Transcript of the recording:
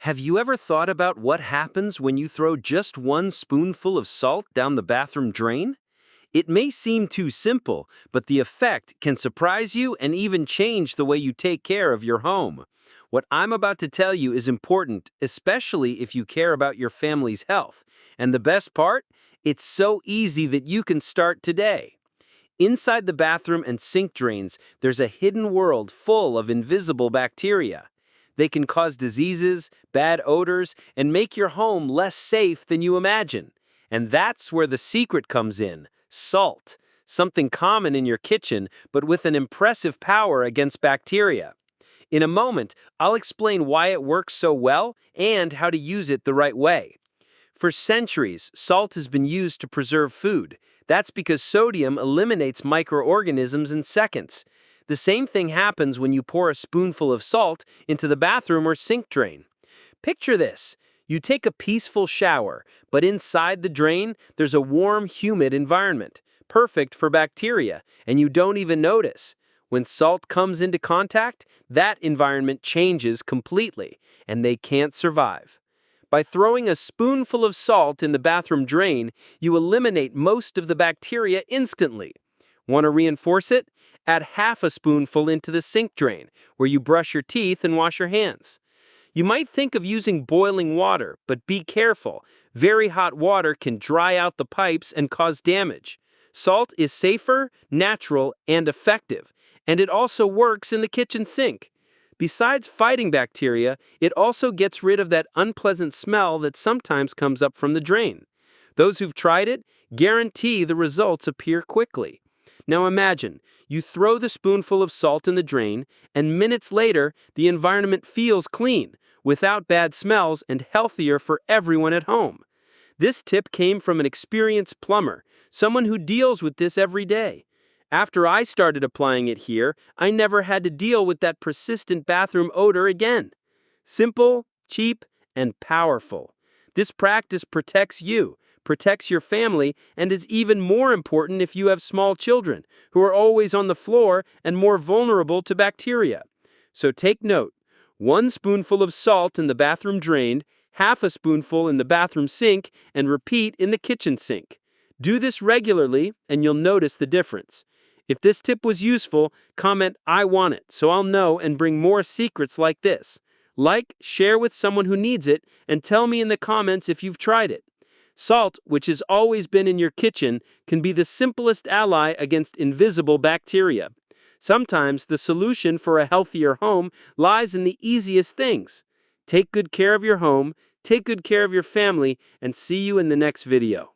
Have you ever thought about what happens when you throw just one spoonful of salt down the bathroom drain? It may seem too simple, but the effect can surprise you and even change the way you take care of your home. What I'm about to tell you is important, especially if you care about your family's health. And the best part? It's so easy that you can start today. Inside the bathroom and sink drains, there's a hidden world full of invisible bacteria. They can cause diseases, bad odors, and make your home less safe than you imagine. And that's where the secret comes in: salt, something common in your kitchen, but with an impressive power against bacteria. In a moment, I'll explain why it works so well and how to use it the right way. For centuries, salt has been used to preserve food. That's because sodium eliminates microorganisms in seconds. The same thing happens when you pour a spoonful of salt into the bathroom or sink drain. Picture this. You take a peaceful shower, but inside the drain, there's a warm, humid environment, perfect for bacteria, and you don't even notice. When salt comes into contact, that environment changes completely, and they can't survive. By throwing a spoonful of salt in the bathroom drain, you eliminate most of the bacteria instantly. Want to reinforce it? Add half a spoonful into the sink drain, where you brush your teeth and wash your hands. You might think of using boiling water, but be careful. Very hot water can dry out the pipes and cause damage. Salt is safer, natural, and effective, and it also works in the kitchen sink. Besides fighting bacteria, it also gets rid of that unpleasant smell that sometimes comes up from the drain. Those who've tried it guarantee the results appear quickly. Now imagine, you throw the spoonful of salt in the drain, and minutes later, the environment feels clean, without bad smells and healthier for everyone at home. This tip came from an experienced plumber, someone who deals with this every day. After I started applying it here, I never had to deal with that persistent bathroom odor again. Simple, cheap, and powerful. This practice protects you, protects your family, and is even more important if you have small children who are always on the floor and more vulnerable to bacteria. So take note: one spoonful of salt in the bathroom drain, half a spoonful in the bathroom sink, and repeat in the kitchen sink. Do this regularly, and you'll notice the difference. If this tip was useful, comment "I want it" so I'll know and bring more secrets like this. Like, share with someone who needs it, and tell me in the comments if you've tried it. Salt, which has always been in your kitchen, can be the simplest ally against invisible bacteria. Sometimes the solution for a healthier home lies in the easiest things. Take good care of your home, take good care of your family, and see you in the next video.